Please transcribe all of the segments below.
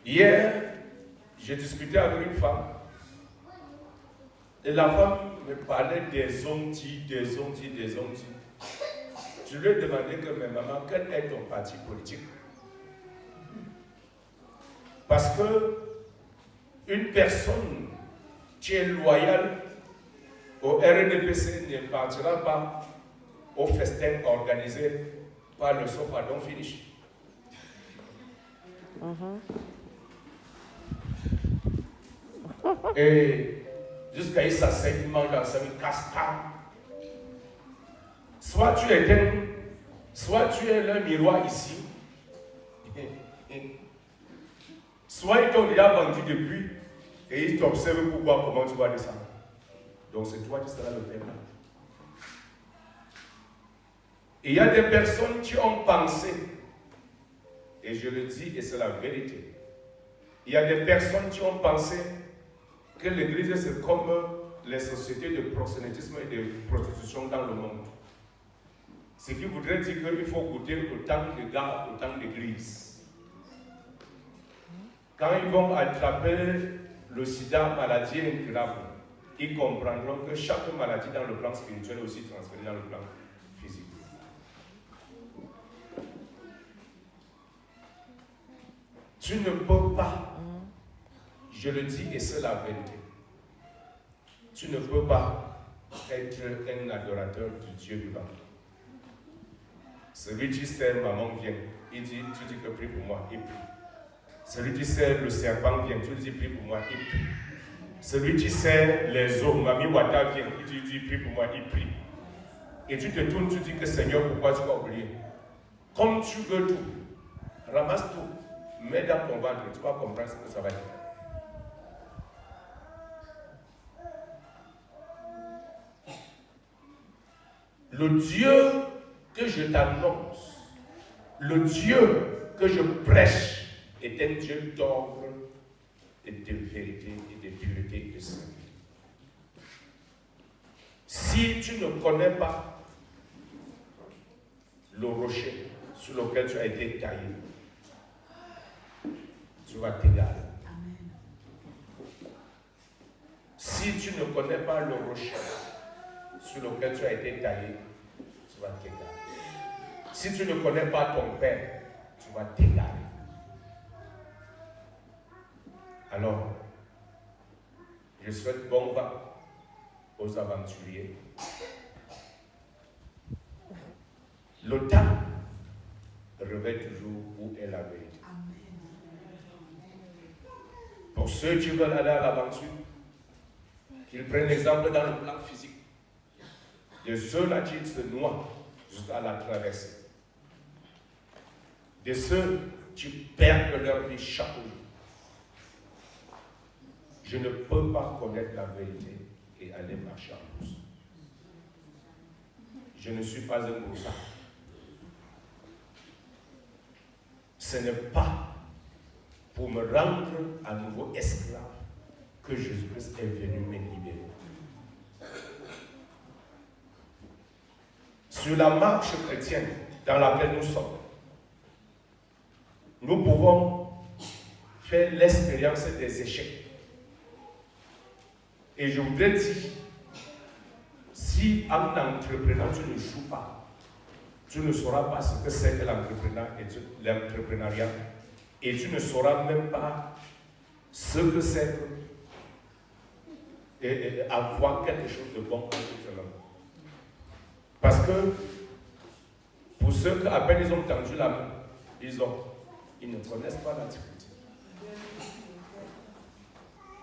Hier, j'ai discuté avec une femme. Et la femme me parlait des ondits. Je lui ai demandé que, mais maman, quel est ton parti politique? Parce que une personne qui est loyale au RNDPC ne partira pas au festin organisé par le Sofadon Finish. Et jusqu'à il s'asseye, il mange dans sa vie, casse-pas. Soit tu es le miroir ici, soit ils t'ont déjà vendu depuis et ils t'observent pour voir comment tu vas descendre. Donc c'est toi qui seras le père. Et il y a des personnes qui ont pensé, et je le dis et c'est la vérité, il y a des personnes qui ont pensé que l'église c'est comme les sociétés de proxénétisme et de prostitution dans le monde. Ce qui voudrait dire qu'il faut goûter autant de gars, autant d'églises. Quand ils vont attraper le sida, maladie incurable, ils comprendront que chaque maladie dans le plan spirituel est aussi transférée dans le plan physique. Tu ne peux pas, je le dis et c'est la vérité, tu ne peux pas être un adorateur du Dieu vivant. Celui qui sait maman vient, il dit, tu dis que prie pour moi, il prie. Celui qui sait le serpent vient, tu dis prie pour moi, il prie. Celui qui sait les eaux, Mami Wata vient, il dit prie pour moi, il prie. Et tu te tournes, tu dis que Seigneur, pourquoi tu vas oublier? Comme tu veux tout, ramasse tout, mets dans ton ventre, tu vas comprendre ce que ça va dire. Le Dieu que je t'annonce, le Dieu que je prêche est un Dieu d'ordre et de vérité et de pureté et de sainteté. Si tu ne connais pas le rocher sur lequel tu as été taillé, tu vas t'égarer. Si tu ne connais pas le rocher sur lequel tu as été taillé, tu vas t'égarer. Si tu ne connais pas ton Père, tu vas t'égarer. Alors, je souhaite bon vent aux aventuriers. Le temps révèle toujours où est la vérité. Pour ceux qui veulent aller à l'aventure, qu'ils prennent l'exemple dans le plan physique de ceux-là qui se noient jusqu'à la traversée, de ceux qui perdent leur vie chaque jour. Je ne peux pas connaître la vérité et aller marcher en douce. Je ne suis pas un gourmand. Ce n'est pas pour me rendre à nouveau esclave que Jésus-Christ est venu me libérer. Sur la marche chrétienne dans laquelle nous sommes, nous pouvons faire l'expérience des échecs. Et je voudrais dire, si en entrepreneur tu ne joues pas, tu ne sauras pas ce que c'est que l'entrepreneuriat. Et tu ne sauras même pas ce que c'est que avoir quelque chose de bon en entrepreneur. Parce que pour ceux qui à peine ils ont tendu la main, ils ne connaissent pas la difficulté.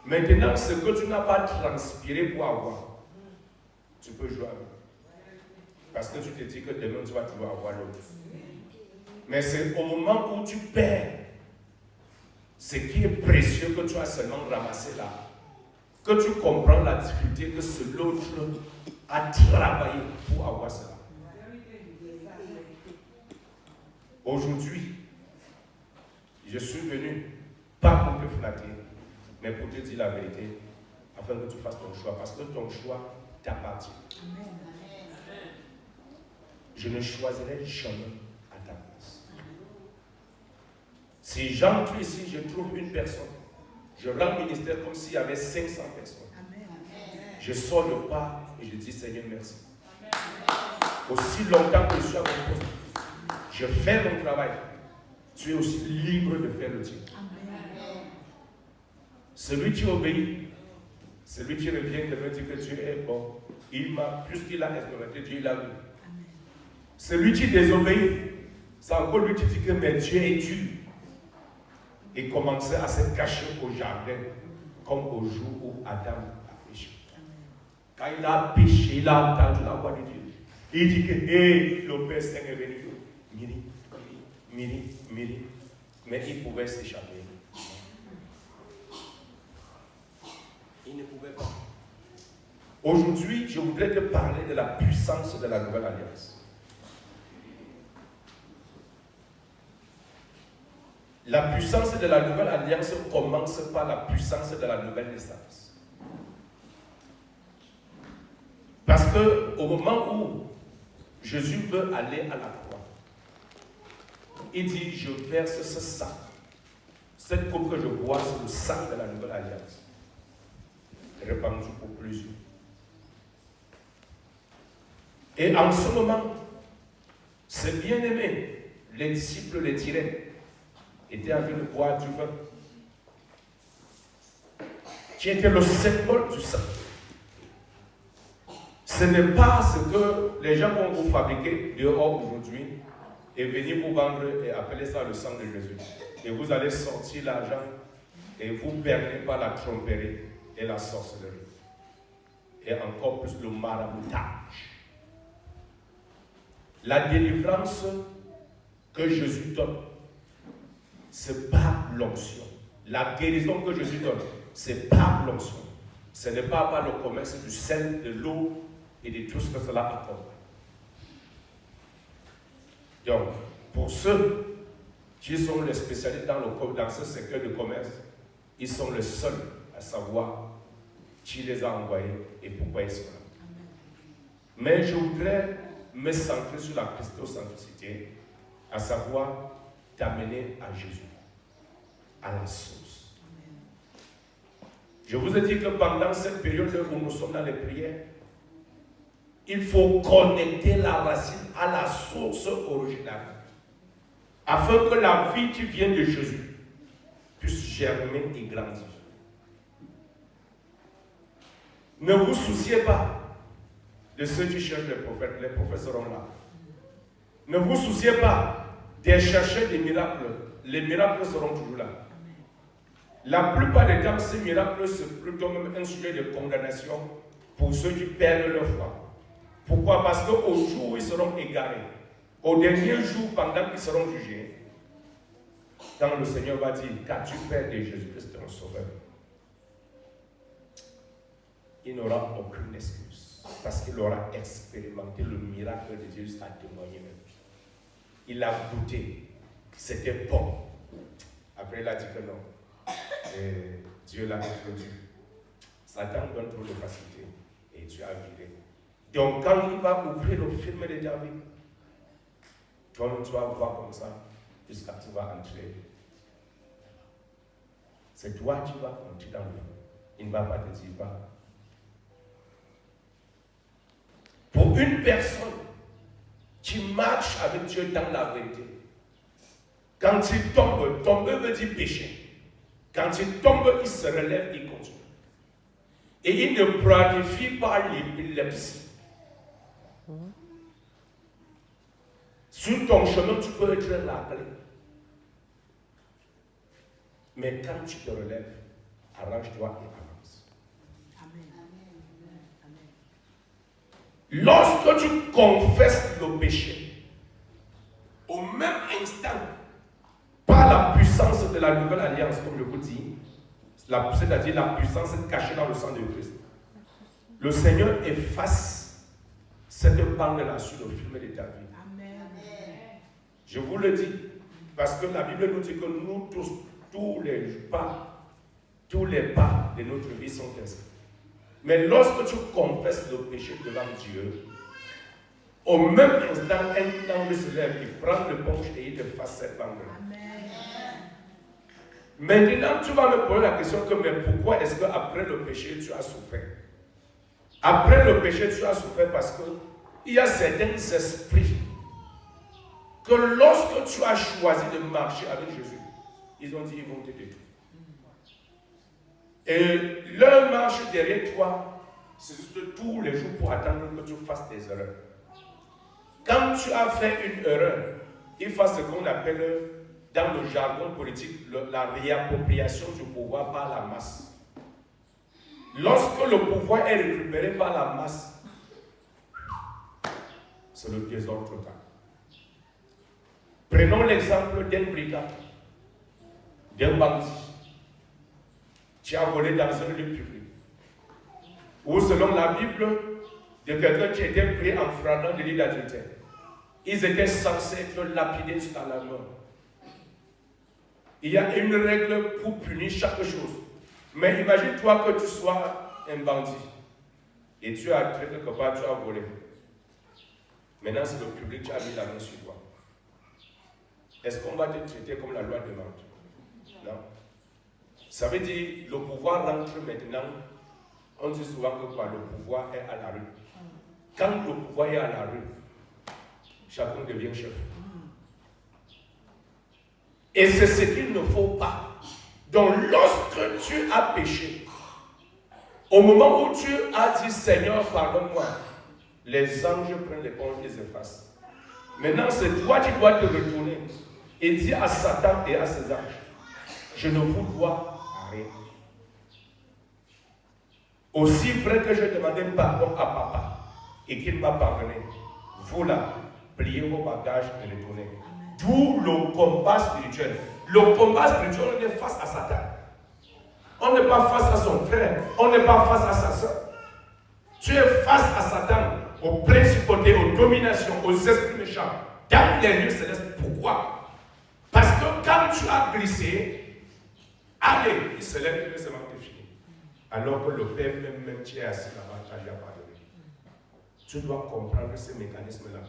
Maintenant, ce que tu n'as pas transpiré pour avoir, tu peux jouer avec. Parce que tu te dis que demain tu vas toujours avoir l'autre. Mais c'est au moment où tu perds ce qui est précieux que tu as seulement ramassé là, que tu comprends la difficulté que l'autre a travaillé pour avoir cela. Aujourd'hui, je suis venu pas pour te flatter, mais pour te dire la vérité, afin que tu fasses ton choix, parce que ton choix t'appartient. Je ne choisirai jamais à ta place. Si j'entre ici, je trouve une personne. Je rends le ministère comme s'il y avait 500 personnes. Je sors le pas et je dis Seigneur merci. Aussi longtemps que je suis à mon poste, je fais mon travail. Tu es aussi libre de faire le tien. Celui qui obéit, celui qui revient de me dire que Dieu est bon, plus qu'il a expérimenté, Dieu l'a vu. Celui qui désobéit, c'est encore lui qui dit que mais Dieu est dur. Et commençait à se cacher au jardin, comme au jour où Adam a péché. Quand il a péché, il a entendu la voix de Dieu. Il dit que, hé, le Père Saint est venu. Miri. Mais il pouvait s'échapper. Il ne pouvait pas. Aujourd'hui, je voudrais te parler de la puissance de la nouvelle alliance. La puissance de la nouvelle alliance commence par la puissance de la nouvelle naissance. Parce qu'au moment où Jésus veut aller à la croix, il dit, je verse ce sang. Cette coupe que je bois, c'est le sang de la nouvelle alliance. Répandu pour plusieurs. Et en ce moment, ces bien-aimés, les disciples les tiraient, étaient en train de boire du vin, qui était le symbole du sang. Ce n'est pas ce que les gens vont vous fabriquer dehors aujourd'hui et venir vous vendre et appeler ça le sang de Jésus. Et vous allez sortir l'argent et vous perdez par la tromperie et la sorcellerie. Et encore plus le maraboutage. La délivrance que Jésus donne, c'est par l'onction. La guérison que Jésus donne, c'est par l'onction. Ce n'est pas par le commerce du sel, de l'eau et de tout ce que cela apporte. Donc, pour ceux qui sont les spécialistes dans ce secteur de commerce, ils sont les seuls à savoir qui les a envoyés et pourquoi ils sont là. Mais je voudrais me centrer sur la christocentricité, à savoir t'amener à Jésus, à la source. Je vous ai dit que pendant cette période où nous sommes dans les prières, il faut connecter la racine à la source originale, afin que la vie qui vient de Jésus puisse germer et grandir. Ne vous souciez pas de ceux qui cherchent les prophètes seront là. Ne vous souciez pas de chercher des miracles, les miracles seront toujours là. La plupart des temps, ces miracles, c'est plutôt même un sujet de condamnation pour ceux qui perdent leur foi. Pourquoi? Parce qu'au jour où ils seront égarés, au dernier jour, pendant qu'ils seront jugés, quand le Seigneur va dire, qu'as-tu fait de Jésus-Christ ton sauveur? Il n'aura aucune excuse, parce qu'il aura expérimenté le miracle de Dieu jusqu'à témoigner même. Il a goûté, c'était bon. Après, il a dit que non. Et Dieu l'a introduit. Satan donne trop de facilité et Dieu a viré. Donc, quand il va ouvrir le film de David, toi, tu vas voir comme ça, jusqu'à tu vas entrer. C'est toi qui vas entrer dans le film. Il ne va pas te dire pas. Pour une personne qui marche avec Dieu dans la vérité, quand il tombe, tomber veut dire pécher. Quand il tombe, il se relève, il continue. Et il ne planifie pas l'épilepsie. Sur ton chemin, tu peux être rappelé. Mais quand tu te relèves, arrange-toi et avance. Amen. Lorsque tu confesses le péché, au même instant, par la puissance de la nouvelle alliance, comme je vous dis, c'est-à-dire la puissance cachée dans le sang de Christ, le Seigneur efface cette bande-là sur le film de ta vie. Amen. Je vous le dis, parce que la Bible nous dit que nous tous, tous les pas de notre vie sont inscrits. Mais lorsque tu confesses le péché devant Dieu, au même instant, un ange se lève, il prend le punch et il efface cette bande-là. Maintenant, tu vas me poser la question que, mais pourquoi est-ce qu'après le péché, tu as souffert? Après le péché, tu as souffert parce qu'il y a certains esprits que lorsque tu as choisi de marcher avec Jésus, ils ont dit ils vont te détruire. Et leur marche derrière toi, c'est juste tous les jours pour attendre que tu fasses des erreurs. Quand tu as fait une erreur, il faut ce qu'on appelle dans le jargon politique la réappropriation du pouvoir par la masse. Lorsque le pouvoir est récupéré par la masse, c'est le désordre total. Prenons l'exemple d'un brigand, d'un bandit. Tu as volé dans un lieu public. Ou selon la Bible, de quelqu'un qui était pris en flagrant délit d'adultère. Ils étaient censés être lapidés jusqu'à la mort. Il y a une règle pour punir chaque chose. Mais imagine-toi que tu sois un bandit et tu as quelque part, tu as volé. Maintenant, c'est le public qui a mis la main sur toi. Est-ce qu'on va te traiter comme la loi demande? Non. Ça veut dire le pouvoir rentre maintenant. On dit souvent que quoi, le pouvoir est à la rue. Quand le pouvoir est à la rue, chacun devient chef. Et c'est ce qu'il ne faut pas. Donc lorsque tu as péché, au moment où tu as dit Seigneur pardonne-moi, les anges prennent l'éponge et s'effacent. Maintenant c'est toi qui dois te retourner et dire à Satan et à ses anges, je ne vous dois rien. Aussi vrai que je demandais pardon à papa et qu'il m'a pardonné, vous là, pliez vos bagages et retournez. D'où le combat spirituel. Le combat spirituel, on est face à Satan. On n'est pas face à son frère. On n'est pas face à sa soeur. Tu es face à Satan, aux principautés, aux dominations, aux esprits méchants, dans les lieux célestes. Pourquoi? Parce que quand tu as glissé, allez, il se lève et c'est fini. Alors que le Père même qui est assis là-bas, tu as déjà pardonné. Tu dois comprendre ces mécanismes-là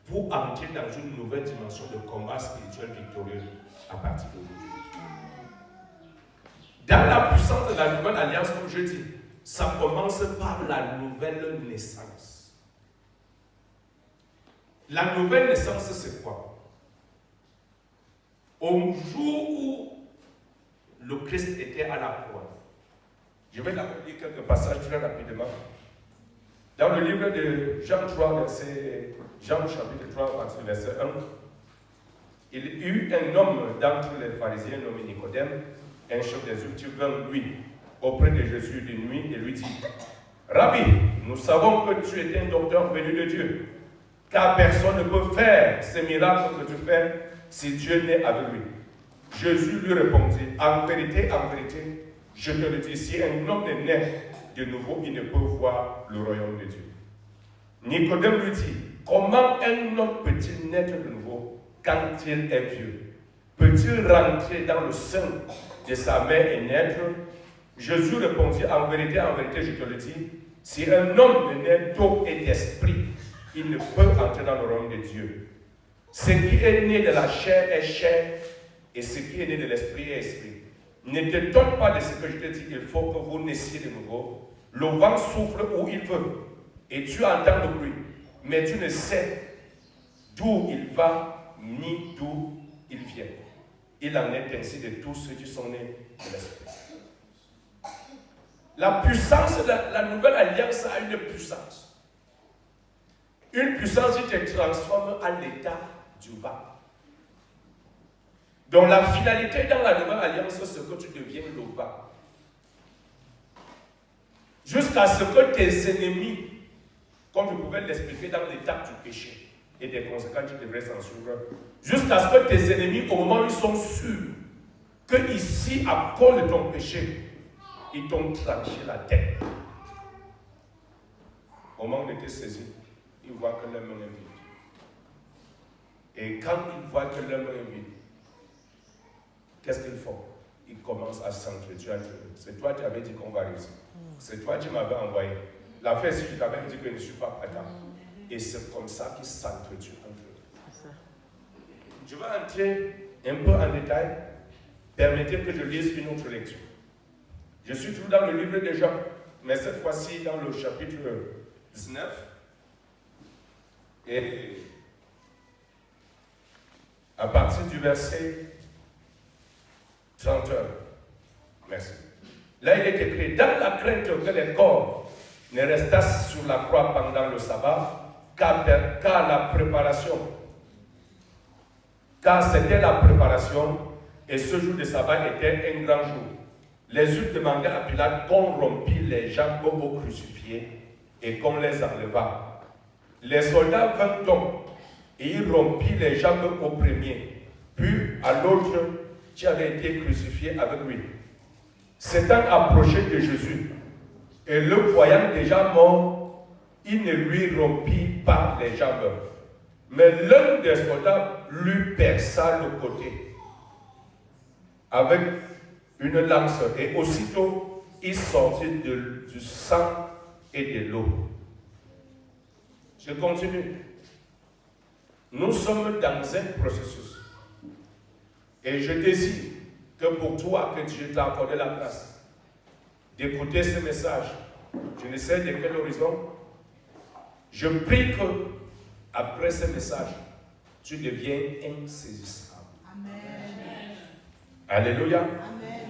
pour entrer dans une nouvelle dimension de combat spirituel victorieux à partir d'aujourd'hui. Dans la puissance de la nouvelle alliance, comme je dis, ça commence par la nouvelle naissance. La nouvelle naissance, c'est quoi? Au jour où le Christ était à la croix, je vais d'abord lire quelques passages très rapidement. Dans le livre de Jean 3, Jean chapitre 3, partie verset 1, il y eut un homme d'entre les pharisiens nommé Nicodème, un chef des Juifs, qui vint lui auprès de Jésus de nuit et lui dit, Rabbi, nous savons que tu es un docteur venu de Dieu, car personne ne peut faire ces miracles que tu fais si Dieu n'est avec lui. Jésus lui répondit, en vérité, je te le dis, si un homme est né de nouveau, il ne peut voir le royaume de Dieu. Nicodème lui dit, comment un homme peut-il naître de nouveau quand il est vieux? Peut-il rentrer dans le sein de sa mère et naître? Jésus répondit, en vérité, je te le dis, si un homme ne naît d'eau et d'esprit, il ne peut entrer dans le royaume de Dieu. Ce qui est né de la chair est chair, et ce qui est né de l'esprit est esprit. Ne t'étonne pas de ce que je te dis, il faut que vous naissiez de nouveau. Le vent souffle où il veut, et tu entends le bruit, mais tu ne sais d'où il va, ni d'où il vient. Il en est ainsi de tous ceux qui sont nés de l'esprit. La puissance de la nouvelle alliance a une puissance. Une puissance qui te transforme à l'état du bas. Donc la finalité dans la nouvelle alliance, c'est que tu deviens le bas. Jusqu'à ce que tes ennemis, comme je pouvais l'expliquer dans l'étape du péché et des conséquences qui devraient s'en suivre, jusqu'à ce que tes ennemis, au moment où ils sont sûrs que ici, à cause de ton péché, ils t'ont tranché la tête. Au moment où ils étaient saisis, ils voient que leur main est vide. Et quand ils voient que leur main est vide, qu'est-ce qu'ils font? Ils commencent à s'entretuer entre eux. C'est toi qui avais dit qu'on va réussir. C'est toi qui m'avais envoyé. La fête, si je t'avais dit que je ne suis pas attend. Et c'est comme ça qu'ils s'entretuent entre eux. Je vais entrer un peu en détail Permettez que je lise une autre lecture. Je suis toujours dans le livre de Jean, mais cette fois-ci dans le chapitre 19. Et à partir du verset 31. Merci. Là, il est écrit, dans la crainte que les corps ne restassent sur la croix pendant le sabbat, car c'était la préparation, et ce jour de sabbat était un grand jour. Les Juifs demandaient à Pilate qu'on rompît les jambes aux crucifiés et qu'on les enlevât. Les soldats vinrent donc, et ils rompirent les jambes au premier, puis à l'autre qui avait été crucifié avec lui. S'étant approché de Jésus, et le voyant déjà mort, il ne lui rompit pas les jambes. Mais l'un des soldats lui perça le côté avec une lance, et aussitôt il sortit du sang et de l'eau. Je continue. Nous sommes dans un processus. Et je désire que pour toi, que Dieu t'a accordé la grâce d'écouter ce message, je ne sais de quel horizon, je prie que après ce message, tu deviens insaisissable. Amen. Alléluia. Amen.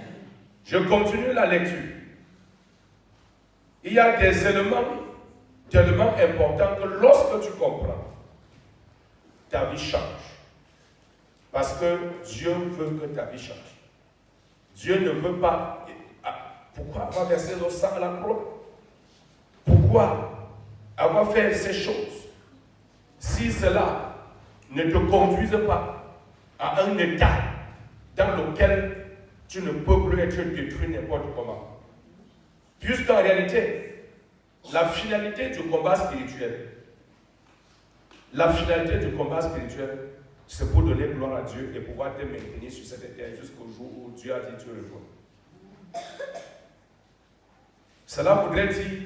Je continue la lecture. Il y a des éléments tellement importants que lorsque tu comprends, ta vie change. Parce que Dieu veut que ta vie change. Dieu ne veut pas. Pourquoi avoir versé le sang à la croix? Pourquoi avoir fait ces choses si cela ne te conduise pas à un état dans lequel tu ne peux plus être détruit n'importe comment? Puisqu'en réalité, la finalité du combat spirituel, c'est pour donner gloire à Dieu et pouvoir te maintenir sur cette terre jusqu'au jour où Dieu a dit tu rejoins. Cela voudrait dire,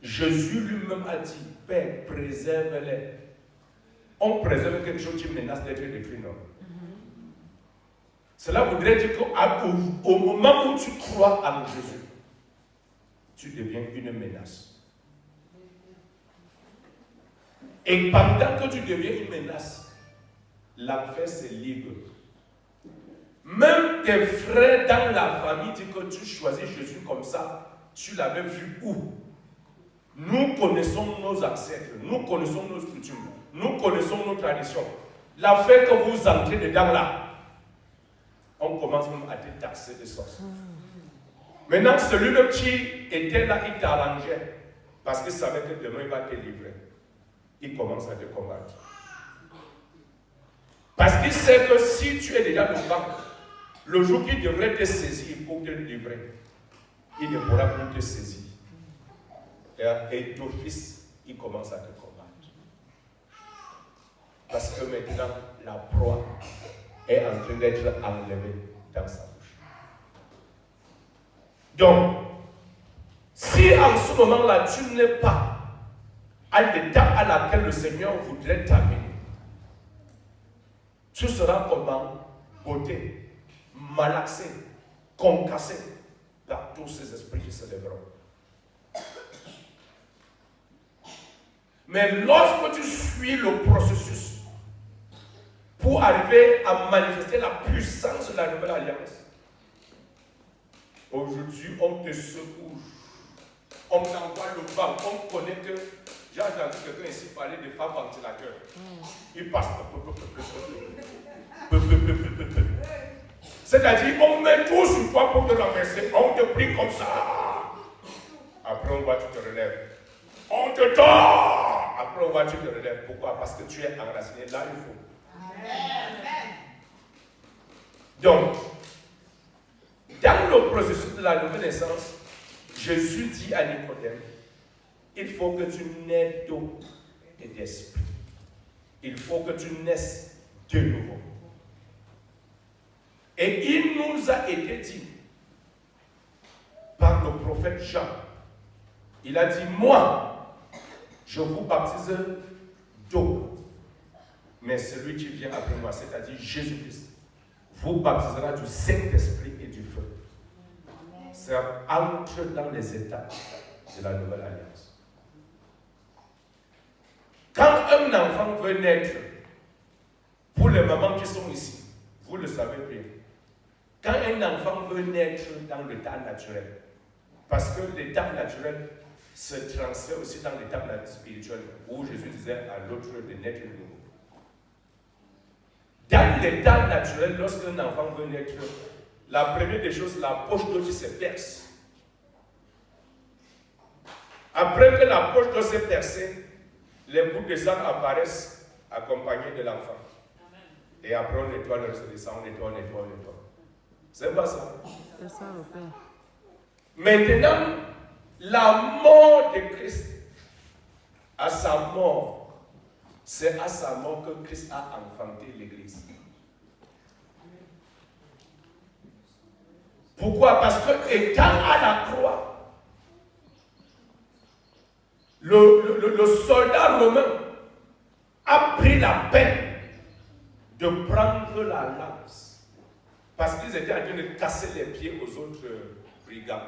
Jésus lui-même a dit, Père, préserve-les. On préserve quelque chose qui menace d'être détruit, non? Cela voudrait dire qu'au moment où tu crois en Jésus, tu deviens une menace. Et pendant que tu deviens une menace, l'enfer se libre. Même tes frères dans la famille disent que tu choisis Jésus comme ça. Tu l'avais vu où? Nous connaissons nos ancêtres, nous connaissons nos coutumes, nous connaissons nos traditions. L'affaire que vous entrez dedans là, on commence même à te taxer de sorcier. Maintenant, celui-là qui était là, il t'arrangeait parce qu'il savait que demain il va te livrer. Il commence à te combattre. Parce qu'il sait que si tu es déjà devant, le jour qu'il devrait te saisir pour te livrer, il ne pourra plus te saisir. Et d'office, il commence à te combattre. Parce que maintenant, la proie est en train d'être enlevée dans sa bouche. Donc, si en ce moment-là, tu n'es pas à l'étape à laquelle le Seigneur voudrait t'amener, tu seras comment? Botté, malaxé, concassé par tous ces esprits qui se lèveront. Mais lorsque tu suis le processus pour arriver à manifester la puissance de la nouvelle alliance, aujourd'hui on te secoue, on t'envoie le vent, on connaît que j'ai entendu quelqu'un ici parler de femmes ventilateurs. Il passe. C'est-à-dire, on met tout sur toi pour te renverser. On te prie comme ça. Après, on voit que tu te relèves. On te tord. Après, on voit que tu te relèves. Pourquoi? Parce que tu es enraciné là, il faut. Amen. Donc, dans le processus de la nouvelle naissance, Jésus dit à Nicodème, il faut que tu naisses d'eau et d'esprit. Il faut que tu naisses de nouveau. Et il nous a été dit par le prophète Jean, il a dit, moi, je vous baptise d'eau, mais celui qui vient après moi, c'est-à-dire Jésus-Christ, vous baptisera du Saint-Esprit et du feu. Ça entre dans les étapes de la nouvelle alliance. Quand un enfant veut naître, pour les mamans qui sont ici, vous le savez bien, quand un enfant veut naître dans l'état naturel, parce que l'état naturel se transfère aussi dans l'état spirituel, où Jésus disait à l'autre de naître de nouveau. Dans l'état naturel, lorsqu'un enfant veut naître, la première des choses, la poche d'eau se perce. Après que la poche d'eau s'est percée, les bouts de sang apparaissent accompagnés de l'enfant. Et après on nettoie le reste de sang, on nettoie. C'est pas ça. C'est ça, le Père. Maintenant, la mort de Christ, à sa mort, c'est à sa mort que Christ a enfanté l'Église. Pourquoi? Parce que étant à la croix, le soldat romain a pris la peine de prendre la lance parce qu'ils étaient en train de casser les pieds aux autres brigands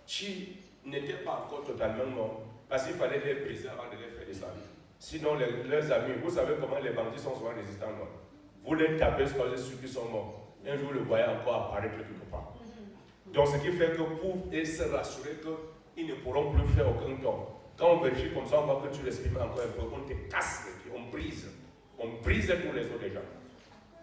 qui n'étaient pas encore totalement morts parce qu'il fallait les briser avant de les faire descendre. Sinon, leurs amis, vous savez comment les bandits sont souvent résistants, non? Vous les tapez sur ceux qui sont morts. Un jour, le voyez encore apparaître quelque part. Donc, ce qui fait que pour se rassurer qu'ils ne pourront plus faire aucun tort. Quand on vérifie comme ça, on voit que tu respires encore un peu, on te casse les pieds, on brise tous les os des gens.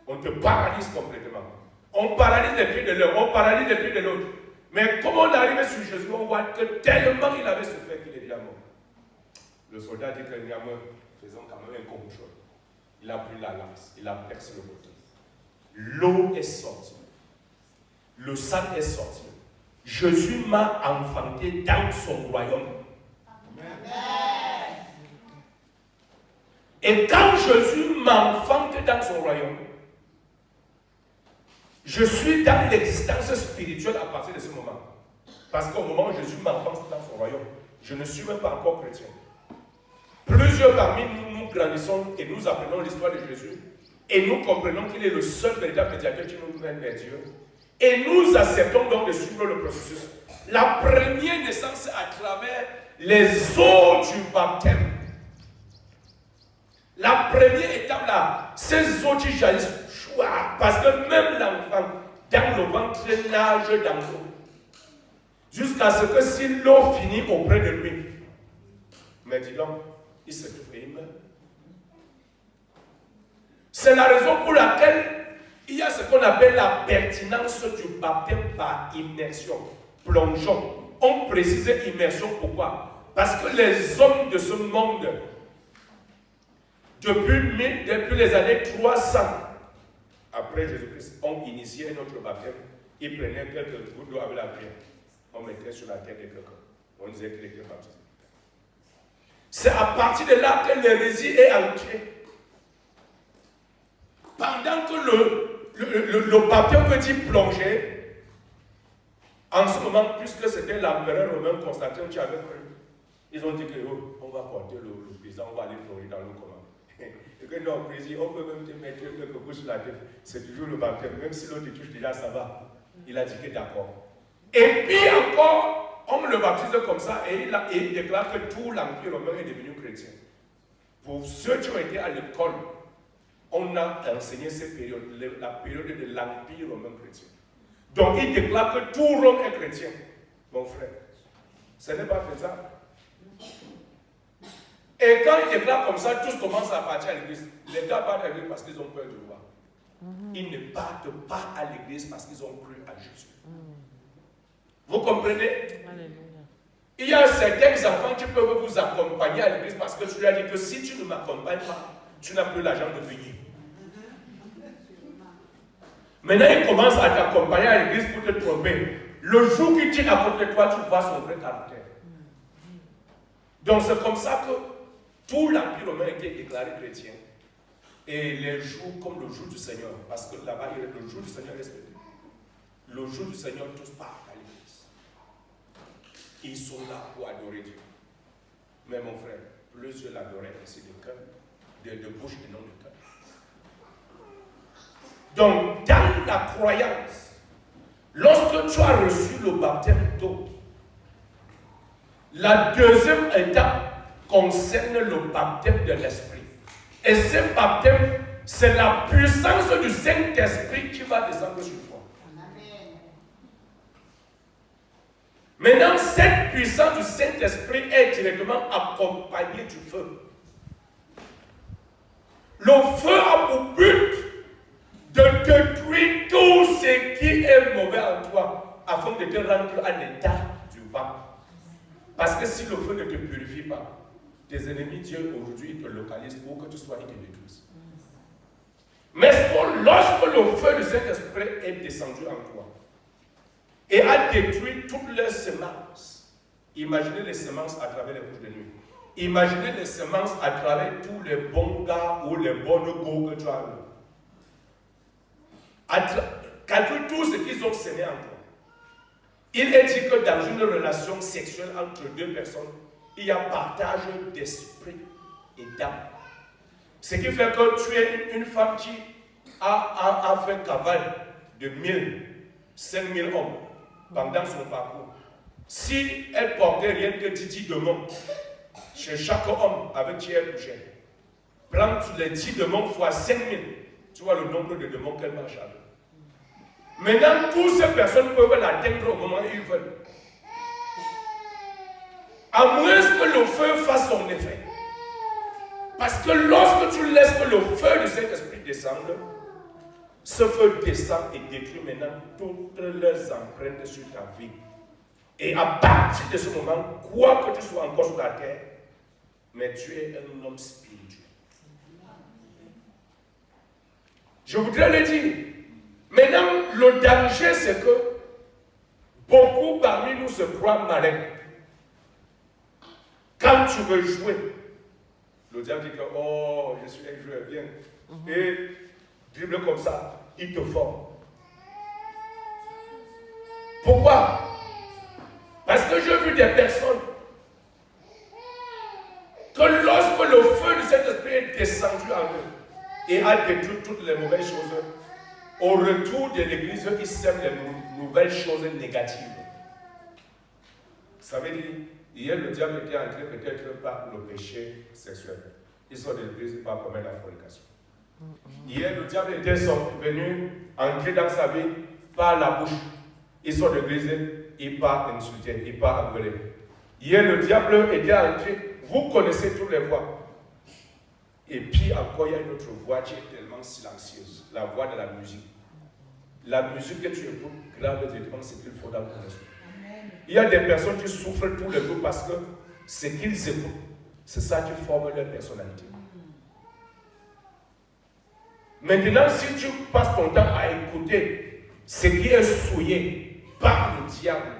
On te paralyse complètement. On paralyse les pieds de l'un, on paralyse les pieds de l'autre. Mais comme on arrive sur Jésus, on voit que tellement il avait souffert qu'il est déjà mort. Le soldat dit que nous faisons quand même un contrôle. Il a pris la lance, il a percé le côté. L'eau est sortie. Le sang est sorti. Jésus m'a enfanté dans son royaume. Amen. Et quand Jésus m'enfante dans son royaume, je suis dans l'existence spirituelle à partir de ce moment. Parce qu'au moment où Jésus m'enfante dans son royaume, je ne suis même pas encore chrétien. Plusieurs parmi nous, nous grandissons et nous apprenons l'histoire de Jésus. Et nous comprenons qu'il est le seul véritable médiateur qui nous mène vers Dieu. Et nous acceptons donc de suivre le processus. La première naissance, c'est à travers les eaux du baptême. La première étape là, ces eaux qui jaillissent, parce que même l'enfant, dans le ventre, nage dans l'eau. Jusqu'à ce que si l'eau finit auprès de lui, mais dis donc, il se trouve et il meurt. C'est la raison pour laquelle il y a ce qu'on appelle la pertinence du baptême par immersion. Plongeon. On précisait immersion, pourquoi? Parce que les hommes de ce monde, depuis les années 300, après Jésus-Christ, ont initié notre baptême. Ils prenaient quelques gouttes d'eau avec la prière. On mettait sur la tête de quelqu'un. On disait qu'il était baptisé. C'est à partir de là que l'hérésie est entrée. Pendant que le baptême veut dire plonger, en ce moment, puisque c'était l'empereur romain Constantin qui avait cru, ils ont dit que on va porter le président, on va aller plonger dans l'eau comment. Et que non, président, on peut même te mettre quelques coups sur la tête, c'est toujours le baptême, même si l'autre touche déjà, ça va. Il a dit que d'accord. Et puis encore, on le baptise comme ça et il déclare que tout l'empire romain est devenu chrétien. Pour ceux qui ont été à l'école, on a enseigné cette période, la période de l'empire romain chrétien. Donc il déclare que tout Rome est chrétien, mon frère. Ce n'est pas faisable. Et quand il déclare comme ça, tous commencent à partir à l'église. Les gars partent à l'église parce qu'ils ont peur du roi. Ils ne partent pas à l'église parce qu'ils ont cru à Jésus. Vous comprenez? Alléluia. Il y a certains enfants qui peuvent vous accompagner à l'église parce que tu lui as dit que si tu ne m'accompagnes pas, tu n'as plus l'argent de venir. Maintenant, il commence à t'accompagner à l'église pour te tromper. Le jour qu'il tient à côté de toi, tu vois son vrai caractère. Donc, c'est comme ça que tout l'Empire romain a été déclaré chrétien. Et les jours comme le jour du Seigneur, parce que là-bas, le jour du Seigneur est respecté. Le jour du Seigneur, tous partent à l'église. Ils sont là pour adorer Dieu. Mais mon frère, plusieurs l'adoraient ainsi de cœur, de bouche et non de cœur. Donc, dans la croyance, lorsque tu as reçu le baptême d'eau, la deuxième étape concerne le baptême de l'Esprit. Et ce baptême, c'est la puissance du Saint-Esprit qui va descendre sur toi. Amen. Maintenant, cette puissance du Saint-Esprit est directement accompagnée du feu. Le feu a pour but de détruire tout ce qui est mauvais en toi, afin de te rendre à l'état du vent. Parce que si le feu ne te purifie pas, tes ennemis, Dieu, aujourd'hui, te localisent pour que tu sois, ils te détruisent. Mais lorsque le feu du Saint-Esprit est descendu en toi et a détruit toutes les semences, imaginez les semences à travers les couches de nuit. Imaginez les semences à travers tous les bons gars ou les bonnes go que tu as eu. Calcule tout ce qu'ils ont semé en toi. Il est dit que dans une relation sexuelle entre deux personnes, il y a partage d'esprit et d'âme. Ce qui fait que tu es une femme qui a fait cavale de 1000, 5000 hommes pendant son parcours. Si elle portait rien que 10 démons chez chaque homme avec qui elle couchait, prends les 10 démons fois 5000, tu vois le nombre de démons qu'elle marche avec. Maintenant, toutes ces personnes peuvent l'atteindre au moment où ils veulent. À moins que le feu fasse son effet. Parce que lorsque tu laisses que le feu du Saint-Esprit descende, ce feu descend et détruit maintenant toutes leurs empreintes sur ta vie. Et à partir de ce moment, quoi que tu sois encore sur la terre, mais tu es un homme spirituel. Je voudrais le dire. Maintenant, le danger, c'est que beaucoup parmi nous se croient malins. Quand tu veux jouer, le diable dit que, oh, je suis un joueur, viens. Et dribble comme ça, il te forme. Pourquoi? Parce que j'ai vu des personnes que lorsque le feu de cet esprit est descendu en eux et a détruit toutes les mauvaises choses, au retour de l'église, ils sèment les nouvelles choses négatives. Ça veut dire, hier le diable était entré peut-être par le péché sexuel. Ils sont de l'église par commettre la fornication. Hier le diable était venu entrer dans sa vie par la bouche. Ils sont de l'église, il part insulter, il part engueuler. Hier le diable était entré, vous connaissez toutes les voix. Et puis encore, il y a une autre voix qui est tellement silencieuse, la voix de la musique. La musique que tu écoutes, grave directement ce qu'il faut dans ton esprit. Il y a des personnes qui souffrent tous les jours parce que ce qu'ils écoutent, c'est ça qui forme leur personnalité. Maintenant, si tu passes ton temps à écouter ce qui est souillé par le diable,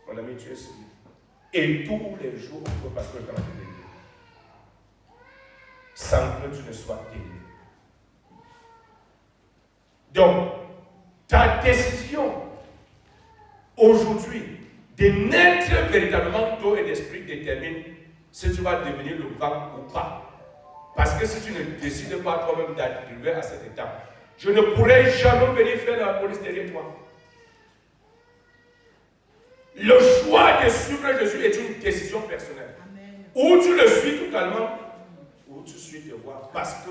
mon ami, tu es souillé. Et tous les jours, on peut passer le temps à te délivrer. Sans que tu ne sois délivré. Donc, ta décision aujourd'hui de naître véritablement d'eau et d'esprit détermine si tu vas devenir le vent ou pas. Parce que si tu ne décides pas toi-même d'arriver à cette étape, je ne pourrai jamais venir faire la police derrière toi. Le choix de suivre Jésus est une décision personnelle. Amen. Ou tu le suis totalement, ou tu suis de voir, parce que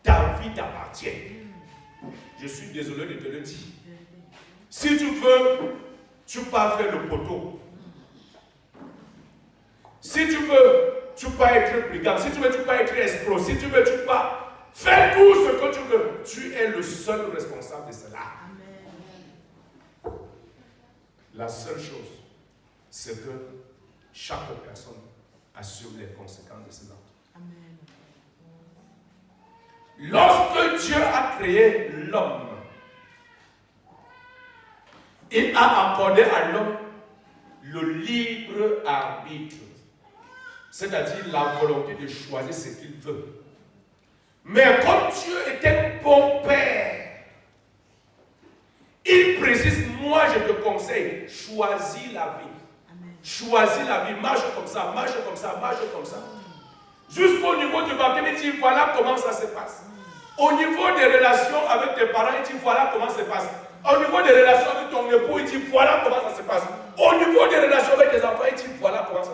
ta vie t'appartient. Je suis désolé de te le dire. Si tu veux, tu pars faire le poteau. Si tu veux, tu pars être brigand. Si tu veux, tu pars être escroc. Si tu veux, tu pars faire tout ce que tu veux. Tu es le seul responsable de cela. Amen. La seule chose, c'est que chaque personne assume les conséquences de ses actes. Amen. Lorsque Dieu a créé l'homme, il a accordé à l'homme le libre arbitre, c'est-à-dire la volonté de choisir ce qu'il veut. Mais comme Dieu est un bon père, il précise, moi je te conseille, choisis la vie. Amen. Choisis la vie, marche comme ça, marche comme ça, marche comme ça. Jusqu'au niveau du baptême, il dit, voilà comment ça se passe. Au niveau des relations avec tes parents, il dit voilà comment ça se passe. Au niveau des relations avec ton époux, il dit voilà comment ça se passe. Au niveau des relations avec tes enfants, il dit voilà comment ça se passe.